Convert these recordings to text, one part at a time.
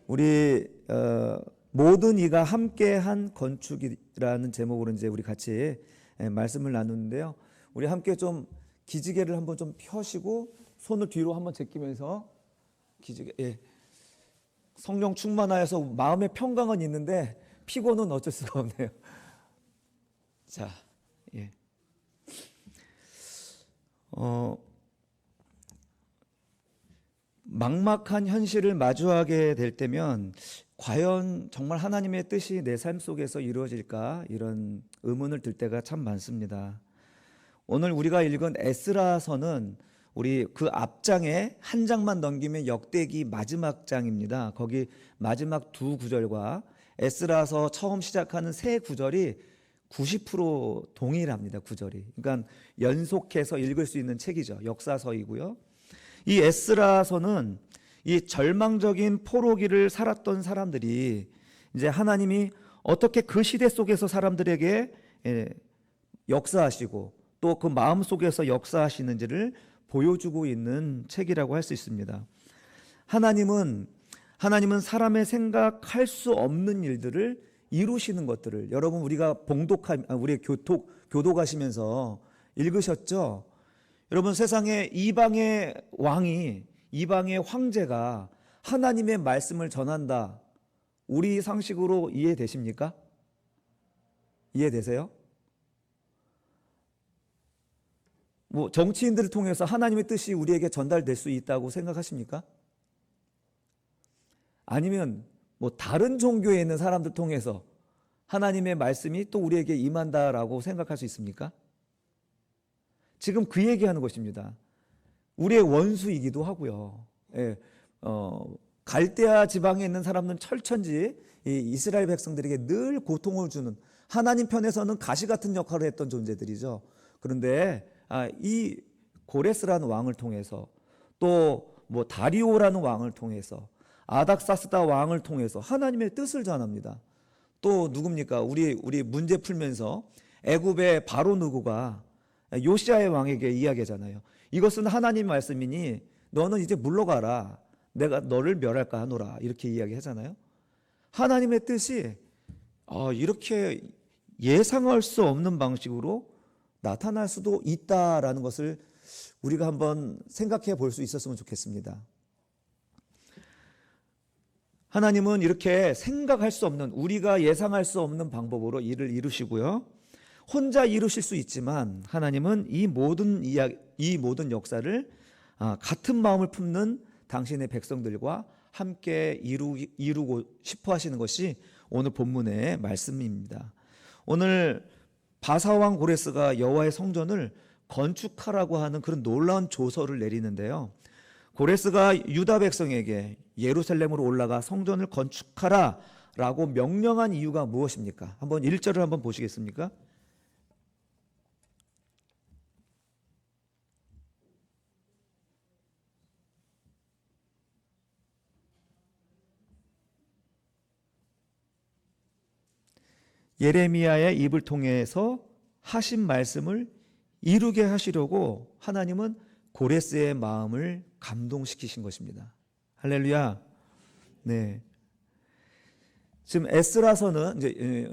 우리 모든 이가 함께한 건축이라는 제목으로 이제 우리 같이 말씀을 나누는데요. 우리 함께 좀 기지개를 한번 좀 펴시고 손을 뒤로 한번 제끼면서 기지개. 성령 충만하여서 마음의 평강은 있는데 피곤은 어쩔 수가 없네요. 자, 막막한 현실을 마주하게 될 때면 과연 정말 하나님의 뜻이 내 삶 속에서 이루어질까 이런 의문을 들 때가 참 많습니다. 오늘 우리가 읽은 에스라서는 우리 그 앞장에 한 장만 넘기면 역대기 마지막 장입니다. 거기 마지막 두 구절과 에스라서 처음 시작하는 세 구절이 90% 동일합니다. 구절이. 그러니까 연속해서 읽을 수 있는 책이죠. 역사서이고요. 이 에스라서는 이 절망적인 포로기를 살았던 사람들이 이제 하나님이 어떻게 그 시대 속에서 사람들에게 역사하시고 또 그 마음 속에서 역사하시는지를 보여주고 있는 책이라고 할 수 있습니다. 하나님은 사람의 생각할 수 없는 일들을 이루시는 것들을 여러분 우리가 우리 교도가시면서 읽으셨죠? 여러분 세상에 이방의 황제가 하나님의 말씀을 전한다. 우리 상식으로 이해되십니까? 이해되세요? 뭐 정치인들을 통해서 하나님의 뜻이 우리에게 전달될 수 있다고 생각하십니까? 아니면 뭐 다른 종교에 있는 사람들 통해서 하나님의 말씀이 또 우리에게 임한다라고 생각할 수 있습니까? 지금 그 얘기하는 것입니다. 우리의 원수이기도 하고요. 갈대아 지방에 있는 사람들은 철천지 이스라엘 백성들에게 늘 고통을 주는 하나님 편에서는 가시 같은 역할을 했던 존재들이죠. 그런데 이 고레스라는 왕을 통해서 또 뭐 다리오라는 왕을 통해서 아닥사스다 왕을 통해서 하나님의 뜻을 전합니다. 또 누굽니까? 우리 문제 풀면서 애굽의 바로 누구가 요시아의 왕에게 이야기하잖아요. 이것은 하나님 말씀이니 너는 이제 물러가라. 내가 너를 멸할까 하노라. 이렇게 이야기하잖아요. 하나님의 뜻이 이렇게 예상할 수 없는 방식으로 나타날 수도 있다라는 것을 우리가 한번 생각해 볼 수 있었으면 좋겠습니다. 하나님은 이렇게 생각할 수 없는, 우리가 예상할 수 없는 방법으로 일을 이루시고요. 혼자 이루실 수 있지만 하나님은 이 모든 역사를 같은 마음을 품는 당신의 백성들과 함께 이루고 싶어 하시는 것이 오늘 본문의 말씀입니다. 오늘 바사왕 고레스가 여호와의 성전을 건축하라고 하는 그런 놀라운 조서를 내리는데요. 고레스가 유다 백성에게 예루살렘으로 올라가 성전을 건축하라 라고 명령한 이유가 무엇입니까? 한번 1절을 한번 보시겠습니까? 예레미야의 입을 통해서 하신 말씀을 이루게 하시려고 하나님은 고레스의 마음을 감동시키신 것입니다. 할렐루야. 네. 지금 에스라서는 이제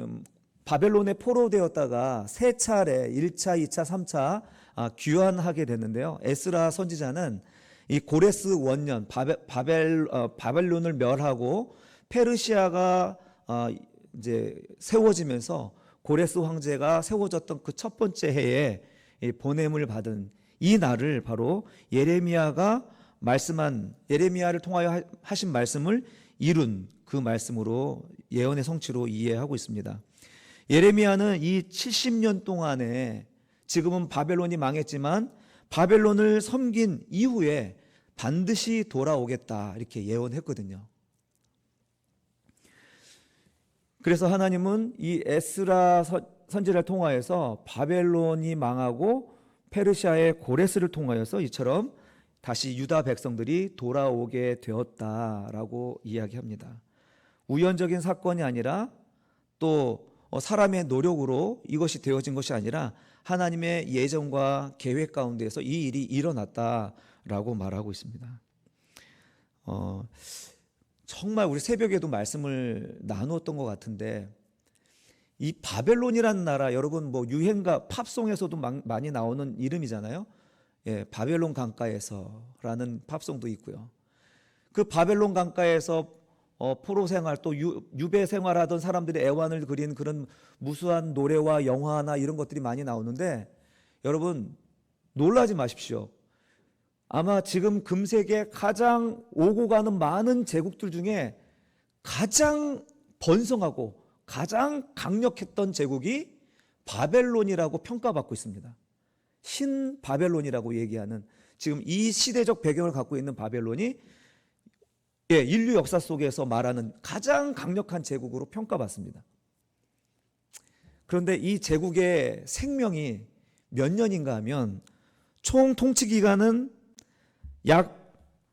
바벨론에 포로되었다가 세 차례 1차, 2차, 3차 귀환하게 됐는데요. 에스라 선지자는 이 고레스 원년 바벨론을 멸하고 페르시아가 이제 세워지면서 고레스 황제가 세워졌던 그 첫 번째 해에 보냄을 받은 이 날을 바로 예레미야를 통하여 하신 말씀을 이룬 그 말씀으로 예언의 성취로 이해하고 있습니다. 예레미야는 이 70년 동안에 지금은 바벨론이 망했지만 바벨론을 섬긴 이후에 반드시 돌아오겠다 이렇게 예언했거든요. 그래서 하나님은 이 에스라 선지자를 통하여서 바벨론이 망하고 페르시아의 고레스를 통하여서 이처럼 다시 유다 백성들이 돌아오게 되었다라고 이야기합니다. 우연적인 사건이 아니라 또 사람의 노력으로 이것이 되어진 것이 아니라 하나님의 예정과 계획 가운데에서 이 일이 일어났다라고 말하고 있습니다. 정말 우리 새벽에도 말씀을 나누었던 것 같은데, 이 바벨론이라는 나라, 여러분 뭐 유행가 팝송에서도 많이 나오는 이름이잖아요. 예, 바벨론 강가에서라는 팝송도 있고요. 그 바벨론 강가에서 포로 생활 또 유배 생활하던 사람들의 애환을 그린 그런 무수한 노래와 영화나 이런 것들이 많이 나오는데, 여러분 놀라지 마십시오. 아마 지금 금세계 가장 오고 가는 많은 제국들 중에 가장 번성하고 가장 강력했던 제국이 바벨론이라고 평가받고 있습니다. 신 바벨론이라고 얘기하는, 지금 이 시대적 배경을 갖고 있는 바벨론이 인류 역사 속에서 말하는 가장 강력한 제국으로 평가받습니다. 그런데 이 제국의 생명이 몇 년인가 하면, 총 통치 기간은 약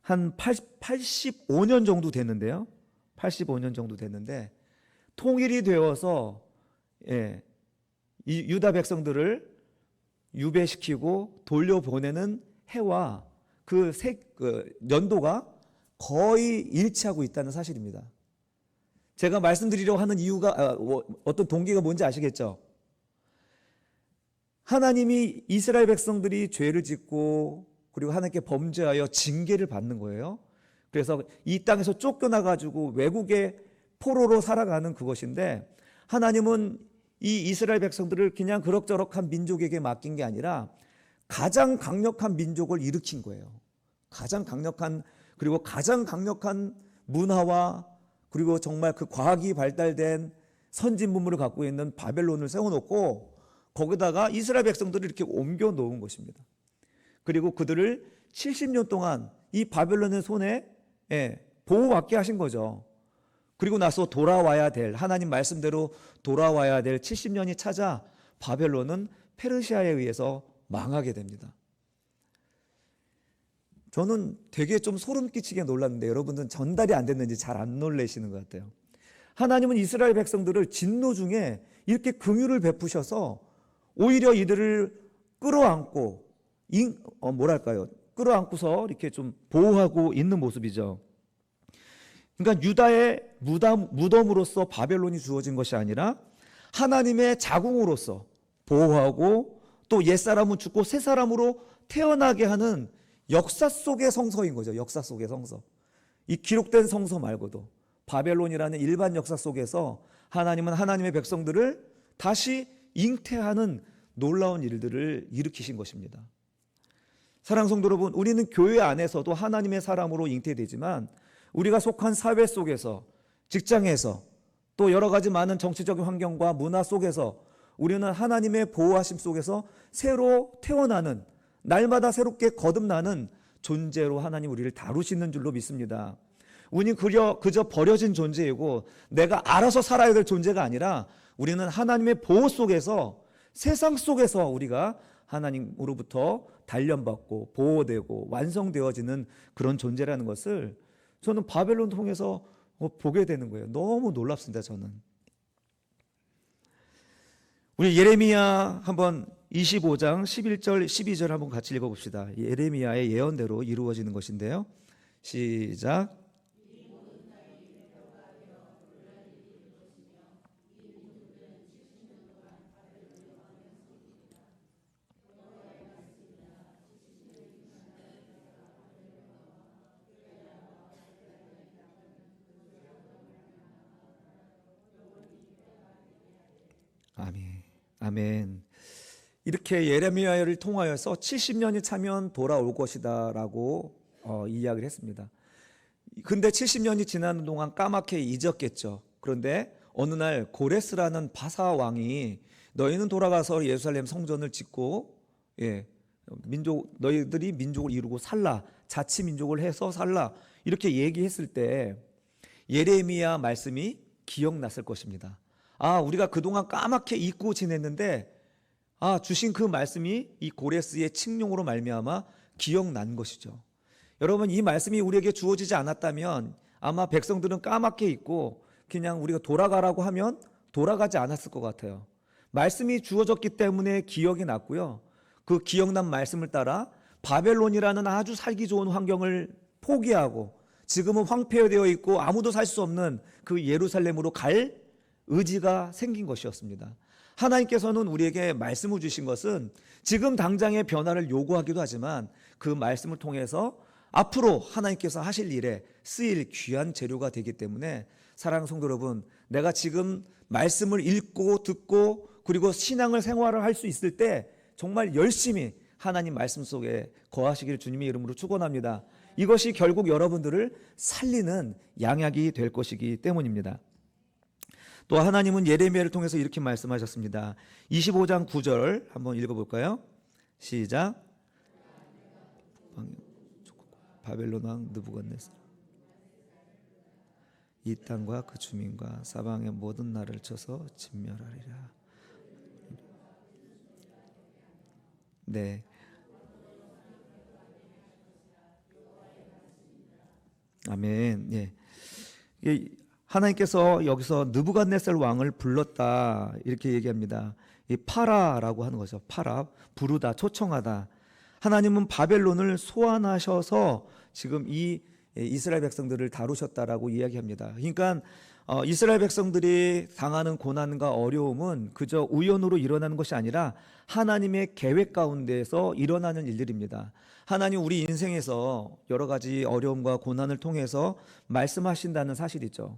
한 85년 정도 됐는데요. 85년 정도 됐는데, 통일이 되어서 이 유다 백성들을 유배시키고 돌려보내는 해와 그 연도가 거의 일치하고 있다는 사실입니다. 제가 말씀드리려고 하는 이유가 어떤 동기가 뭔지 아시겠죠? 하나님이 이스라엘 백성들이 죄를 짓고 그리고 하나님께 범죄하여 징계를 받는 거예요. 그래서 이 땅에서 쫓겨나가지고 외국의 포로로 살아가는 그것인데, 하나님은 이 이스라엘 백성들을 그냥 그럭저럭한 민족에게 맡긴 게 아니라 가장 강력한 민족을 일으킨 거예요. 가장 강력한, 그리고 가장 강력한 문화와 그리고 정말 그 과학이 발달된 선진 문물을 갖고 있는 바벨론을 세워놓고 거기다가 이스라엘 백성들을 이렇게 옮겨 놓은 것입니다. 그리고 그들을 70년 동안 이 바벨론의 손에 보호받게 하신 거죠. 그리고 나서 돌아와야 될, 하나님 말씀대로 돌아와야 될 70년이 찾아 바벨론은 페르시아에 의해서 망하게 됩니다. 저는 되게 좀 소름 끼치게 놀랐는데, 여러분들은 전달이 안 됐는지 잘 안 놀라시는 것 같아요. 하나님은 이스라엘 백성들을 진노 중에 이렇게 긍휼을 베푸셔서 오히려 이들을 끌어안고 끌어안고서 이렇게 좀 보호하고 있는 모습이죠. 그러니까 유다의 무덤으로서 바벨론이 주어진 것이 아니라 하나님의 자궁으로서 보호하고, 또 옛사람은 죽고 새 사람으로 태어나게 하는 역사 속의 성서인 거죠. 역사 속의 성서. 이 기록된 성서 말고도 바벨론이라는 일반 역사 속에서 하나님은 하나님의 백성들을 다시 잉태하는 놀라운 일들을 일으키신 것입니다. 사랑하는 성도 여러분, 우리는 교회 안에서도 하나님의 사람으로 잉태되지만, 우리가 속한 사회 속에서, 직장에서, 또 여러 가지 많은 정치적인 환경과 문화 속에서 우리는 하나님의 보호하심 속에서 새로 태어나는, 날마다 새롭게 거듭나는 존재로 하나님 우리를 다루시는 줄로 믿습니다. 우리는 그저 버려진 존재이고 내가 알아서 살아야 될 존재가 아니라, 우리는 하나님의 보호 속에서, 세상 속에서 우리가 하나님으로부터 단련받고 보호되고 완성되어지는 그런 존재라는 것을 저는 바벨론 통해서 보게 되는 거예요. 너무 놀랍습니다. 저는. 우리 예레미야 한번 25장 11절 12절 한번 같이 읽어봅시다. 예레미야의 예언대로 이루어지는 것인데요. 시작. 아멘. 아멘. 이렇게 예레미야를 통하여서 70년이 차면 돌아올 것이다라고 이야기를 했습니다. 근데 70년이 지나는 동안 까맣게 잊었겠죠. 그런데 어느 날 고레스라는 바사 왕이 너희는 돌아가서 예루살렘 성전을 짓고 너희들이 민족을 이루고 살라, 자치 민족을 해서 살라, 이렇게 얘기했을 때 예레미야 말씀이 기억났을 것입니다. 우리가 그동안 까맣게 잊고 지냈는데 주신 그 말씀이 이 고레스의 칙령으로 말미암아 기억난 것이죠. 여러분, 이 말씀이 우리에게 주어지지 않았다면 아마 백성들은 까맣게 잊고 그냥 우리가 돌아가라고 하면 돌아가지 않았을 것 같아요. 말씀이 주어졌기 때문에 기억이 났고요. 그 기억난 말씀을 따라 바벨론이라는 아주 살기 좋은 환경을 포기하고 지금은 황폐되어 있고 아무도 살 수 없는 그 예루살렘으로 갈 의지가 생긴 것이었습니다. 하나님께서는 우리에게 말씀을 주신 것은 지금 당장의 변화를 요구하기도 하지만 그 말씀을 통해서 앞으로 하나님께서 하실 일에 쓰일 귀한 재료가 되기 때문에 사랑하는 성도 여러분, 내가 지금 말씀을 읽고 듣고 그리고 신앙을 생활을 할 수 있을 때 정말 열심히 하나님 말씀 속에 거하시기를 주님의 이름으로 축원합니다. 이것이 결국 여러분들을 살리는 양약이 될 것이기 때문입니다. 또 하나님은 예레미야를 통해서 이렇게 말씀하셨습니다. 25장 9절 한번 읽어볼까요? 시작. 바벨론 왕 느부갓네살 이 땅과 그 주민과 사방의 모든 나라를 쳐서 진멸하리라. 네. 아멘. 예. 하나님께서 여기서 느부갓네살 왕을 불렀다 이렇게 얘기합니다. 이 파라라고 하는 거죠. 파라, 부르다, 초청하다. 하나님은 바벨론을 소환하셔서 지금 이 이스라엘 백성들을 다루셨다라고 이야기합니다. 그러니까 이스라엘 백성들이 당하는 고난과 어려움은 그저 우연으로 일어나는 것이 아니라 하나님의 계획 가운데에서 일어나는 일들입니다. 하나님 우리 인생에서 여러 가지 어려움과 고난을 통해서 말씀하신다는 사실이죠.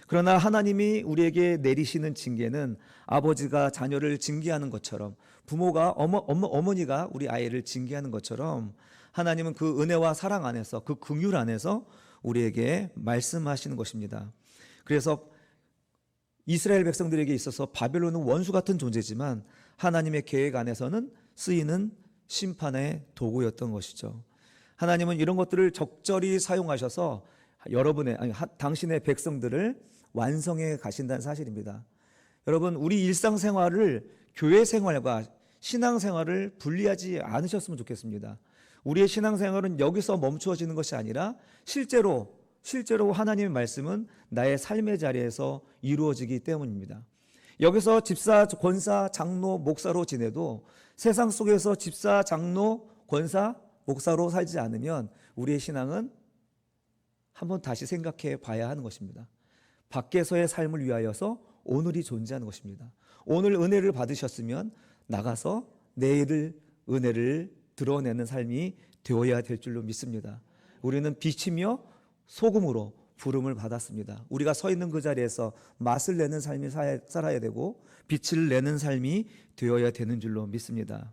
그러나 하나님이 우리에게 내리시는 징계는 아버지가 자녀를 징계하는 것처럼, 부모가 어머니가 우리 아이를 징계하는 것처럼 하나님은 그 은혜와 사랑 안에서, 그 긍휼 안에서 우리에게 말씀하시는 것입니다. 그래서 이스라엘 백성들에게 있어서 바벨론은 원수 같은 존재지만 하나님의 계획 안에서는 쓰이는 심판의 도구였던 것이죠. 하나님은 이런 것들을 적절히 사용하셔서 당신의 백성들을 완성해 가신다는 사실입니다. 여러분, 우리 일상생활을 교회 생활과 신앙생활을 분리하지 않으셨으면 좋겠습니다. 우리의 신앙생활은 여기서 멈추어지는 것이 아니라 실제로 하나님의 말씀은 나의 삶의 자리에서 이루어지기 때문입니다. 여기서 집사, 권사, 장로, 목사로 지내도 세상 속에서 집사, 장로, 권사, 목사로 살지 않으면 우리의 신앙은 한번 다시 생각해 봐야 하는 것입니다. 밖에서의 삶을 위하여서 오늘이 존재하는 것입니다. 오늘 은혜를 받으셨으면 나가서 내일 은혜를 드러내는 삶이 되어야 될 줄로 믿습니다. 우리는 빛이며 소금으로 부름을 받았습니다. 우리가 서 있는 그 자리에서 맛을 내는 삶이 살아야 되고 빛을 내는 삶이 되어야 되는 줄로 믿습니다.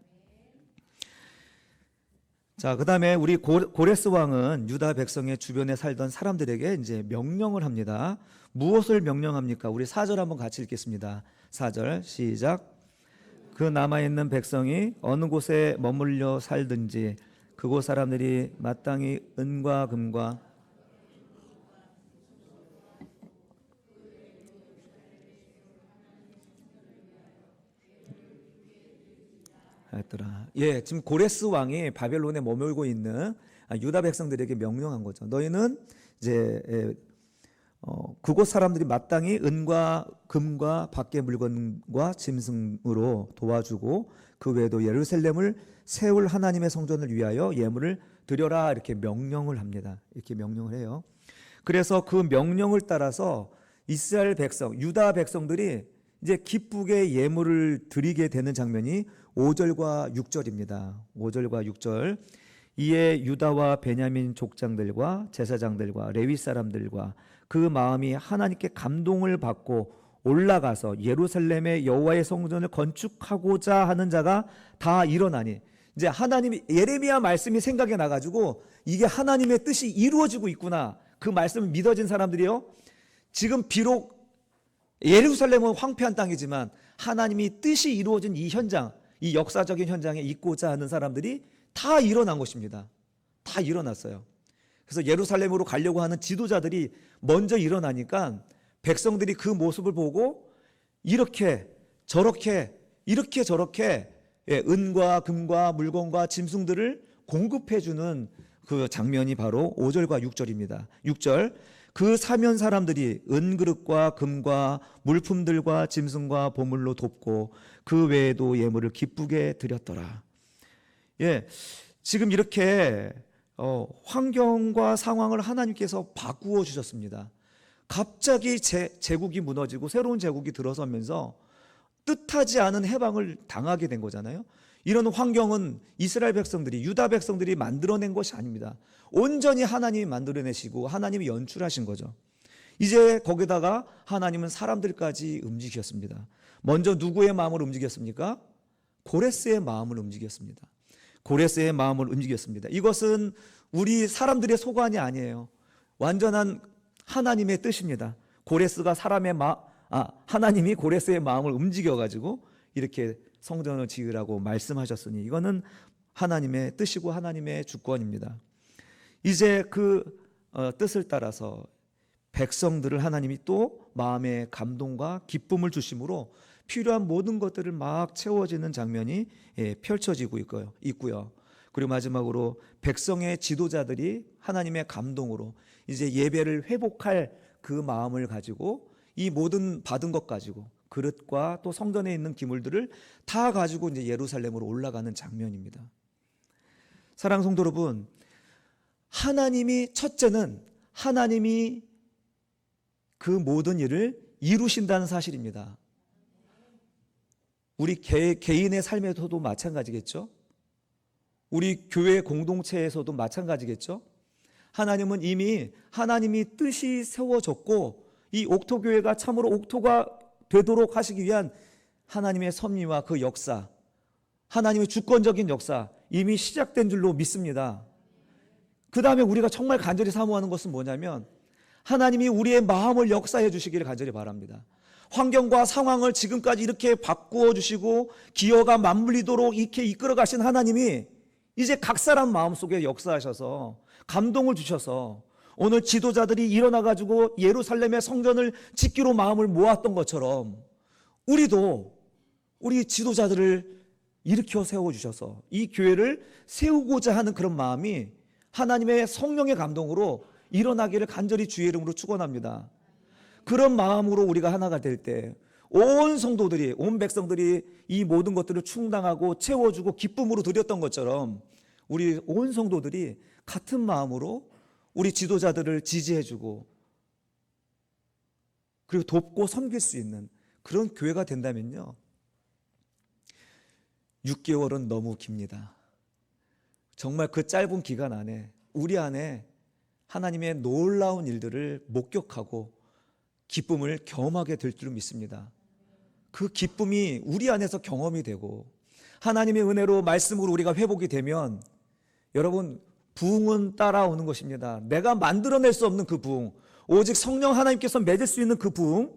자, 그다음에 우리 고레스 왕은 유다 백성의 주변에 살던 사람들에게 이제 명령을 합니다. 무엇을 명령합니까? 우리 4절 한번 같이 읽겠습니다. 4절 시작. 그 남아있는 백성이 어느 곳에 머물러 살든지 그곳 사람들이 마땅히 은과 금과 했더라. 예, 지금 고레스 왕이 바벨론에 머물고 있는 유다 백성들에게 명령한 거죠. 너희는 이제 그곳 사람들이 마땅히 은과 금과 밖의 물건과 짐승으로 도와주고 그 외에도 예루살렘을 세울 하나님의 성전을 위하여 예물을 드려라 이렇게 명령을 합니다. 이렇게 명령을 해요. 그래서 그 명령을 따라서 이스라엘 백성, 유다 백성들이 이제 기쁘게 예물을 드리게 되는 장면이 5절과 6절입니다. 5절과 6절. 이에 유다와 베냐민 족장들과 제사장들과 레위 사람들과 그 마음이 하나님께 감동을 받고 올라가서 예루살렘의 여호와의 성전을 건축하고자 하는 자가 다 일어나니, 이제 하나님이 예레미야 말씀이 생각이 나가지고 이게 하나님의 뜻이 이루어지고 있구나, 그 말씀을 믿어진 사람들이요, 지금 비록 예루살렘은 황폐한 땅이지만 하나님이 뜻이 이루어진 이 현장, 이 역사적인 현장에 있고자 하는 사람들이 다 일어난 것입니다. 다 일어났어요. 그래서 예루살렘으로 가려고 하는 지도자들이 먼저 일어나니까 백성들이 그 모습을 보고 이렇게 저렇게 은과 금과 물건과 짐승들을 공급해주는 그 장면이 바로 5절과 6절입니다. 6절. 그 사면 사람들이 은그릇과 금과 물품들과 짐승과 보물로 돕고 그 외에도 예물을 기쁘게 드렸더라. 예, 지금 이렇게 환경과 상황을 하나님께서 바꾸어 주셨습니다. 갑자기 제국이 무너지고 새로운 제국이 들어서면서 뜻하지 않은 해방을 당하게 된 거잖아요. 이런 환경은 이스라엘 백성들이, 유다 백성들이 만들어낸 것이 아닙니다. 온전히 하나님이 만들어내시고 하나님이 연출하신 거죠. 이제 거기다가 하나님은 사람들까지 움직이셨습니다. 먼저 누구의 마음을 움직였습니까? 고레스의 마음을 움직였습니다. 고레스의 마음을 움직였습니다. 이것은 우리 사람들의 소관이 아니에요. 완전한 하나님의 뜻입니다. 고레스가 하나님이 고레스의 마음을 움직여가지고 이렇게 성전을 지으라고 말씀하셨으니 이거는 하나님의 뜻이고 하나님의 주권입니다. 이제 그 뜻을 따라서 백성들을 하나님이 또 마음의 감동과 기쁨을 주심으로 필요한 모든 것들을 막 채워지는 장면이 펼쳐지고 있고요. 그리고 마지막으로 백성의 지도자들이 하나님의 감동으로 이제 예배를 회복할 그 마음을 가지고 이 모든 받은 것 가지고 그릇과 또 성전에 있는 기물들을 다 가지고 이제 예루살렘으로 올라가는 장면입니다. 사랑하는 성도 여러분, 첫째는 하나님이 그 모든 일을 이루신다는 사실입니다. 우리 개인의 삶에서도 마찬가지겠죠. 우리 교회 공동체에서도 마찬가지겠죠. 하나님은 이미 하나님이 뜻이 세워졌고 이 옥토교회가 참으로 옥토가 되도록 하시기 위한 하나님의 섭리와 그 역사, 하나님의 주권적인 역사 이미 시작된 줄로 믿습니다. 그 다음에 우리가 정말 간절히 사모하는 것은 뭐냐면 하나님이 우리의 마음을 역사해 주시기를 간절히 바랍니다. 환경과 상황을 지금까지 이렇게 바꾸어 주시고 기어가 맞물리도록 이렇게 이끌어 가신 하나님이 이제 각 사람 마음속에 역사하셔서 감동을 주셔서 오늘 지도자들이 일어나 가지고 예루살렘의 성전을 짓기로 마음을 모았던 것처럼 우리도 우리 지도자들을 일으켜 세워 주셔서 이 교회를 세우고자 하는 그런 마음이 하나님의 성령의 감동으로 일어나기를 간절히 주의 이름으로 축원합니다. 그런 마음으로 우리가 하나가 될 때 온 성도들이, 온 백성들이 이 모든 것들을 충당하고 채워주고 기쁨으로 드렸던 것처럼 우리 온 성도들이 같은 마음으로 우리 지도자들을 지지해주고 그리고 돕고 섬길 수 있는 그런 교회가 된다면요, 6개월은 너무 깁니다. 정말 그 짧은 기간 안에 우리 안에 하나님의 놀라운 일들을 목격하고 기쁨을 경험하게 될 줄 믿습니다. 그 기쁨이 우리 안에서 경험이 되고 하나님의 은혜로 말씀으로 우리가 회복이 되면 여러분 부흥은 따라오는 것입니다. 내가 만들어낼 수 없는 그 부흥, 오직 성령 하나님께서 맺을 수 있는 그 부흥,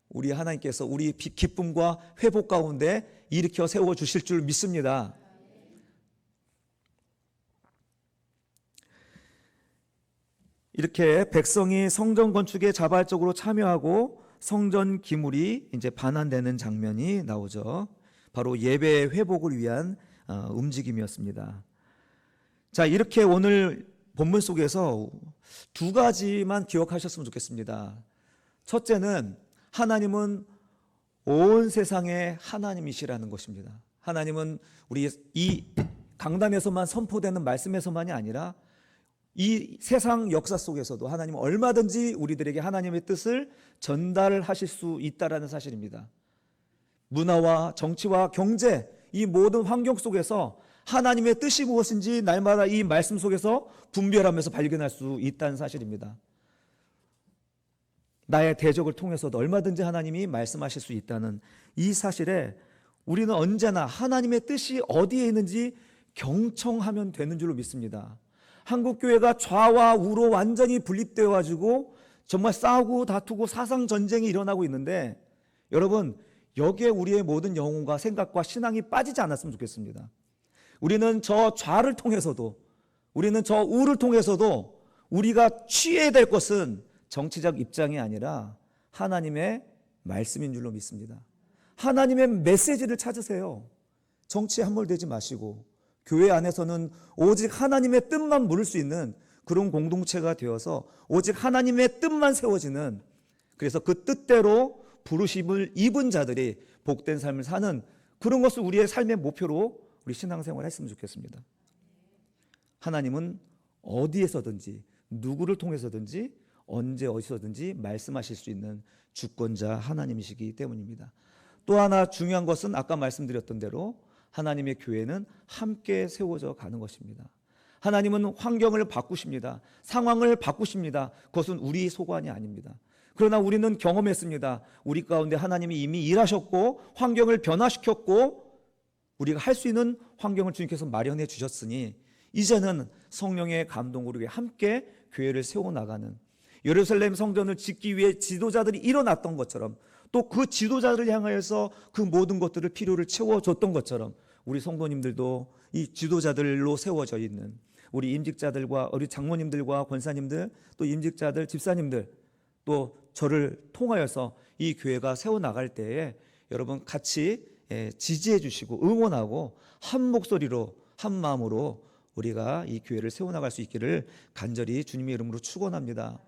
우리 하나님께서 우리 기쁨과 회복 가운데 일으켜 세워주실 줄 믿습니다. 이렇게 백성이 성전 건축에 자발적으로 참여하고 성전 기물이 이제 반환되는 장면이 나오죠. 바로 예배 회복을 위한 움직임이었습니다. 자, 이렇게 오늘 본문 속에서 두 가지만 기억하셨으면 좋겠습니다. 첫째는 하나님은 온 세상의 하나님이시라는 것입니다. 하나님은 우리 이 강단에서만 선포되는 말씀에서만이 아니라 이 세상 역사 속에서도 하나님은 얼마든지 우리들에게 하나님의 뜻을 전달하실 수 있다라는 사실입니다. 문화와 정치와 경제 이 모든 환경 속에서 하나님의 뜻이 무엇인지 날마다 이 말씀 속에서 분별하면서 발견할 수 있다는 사실입니다. 나의 대적을 통해서도 얼마든지 하나님이 말씀하실 수 있다는 이 사실에 우리는 언제나 하나님의 뜻이 어디에 있는지 경청하면 되는 줄로 믿습니다. 한국교회가 좌와 우로 완전히 분립되어 가지고 정말 싸우고 다투고 사상 전쟁이 일어나고 있는데 여러분 여기에 우리의 모든 영혼과 생각과 신앙이 빠지지 않았으면 좋겠습니다. 우리는 저 좌를 통해서도 우리는 저 우를 통해서도 우리가 취해야 될 것은 정치적 입장이 아니라 하나님의 말씀인 줄로 믿습니다. 하나님의 메시지를 찾으세요. 정치에 함몰되지 마시고 교회 안에서는 오직 하나님의 뜻만 물을 수 있는 그런 공동체가 되어서 오직 하나님의 뜻만 세워지는, 그래서 그 뜻대로 부르심을 입은 자들이 복된 삶을 사는 그런 것을 우리의 삶의 목표로 우리 신앙생활을 했으면 좋겠습니다. 하나님은 어디에서든지 누구를 통해서든지 언제 어디서든지 말씀하실 수 있는 주권자 하나님이시기 때문입니다. 또 하나 중요한 것은 아까 말씀드렸던 대로 하나님의 교회는 함께 세워져 가는 것입니다. 하나님은 환경을 바꾸십니다. 상황을 바꾸십니다. 그것은 우리 소관이 아닙니다. 그러나 우리는 경험했습니다. 우리 가운데 하나님이 이미 일하셨고 환경을 변화시켰고 우리가 할 수 있는 환경을 주님께서 마련해 주셨으니 이제는 성령의 감동으로 함께 교회를 세워나가는, 예루살렘 성전을 짓기 위해 지도자들이 일어났던 것처럼 또 그 지도자들을 향하여서 그 모든 것들을 필요를 채워줬던 것처럼 우리 성도님들도 이 지도자들로 세워져 있는 우리 임직자들과 우리 장로님들과 권사님들 또 임직자들 집사님들 또 저를 통하여서 이 교회가 세워나갈 때에 여러분 같이 지지해 주시고 응원하고 한 목소리로 한 마음으로 우리가 이 교회를 세워나갈 수 있기를 간절히 주님의 이름으로 축원합니다.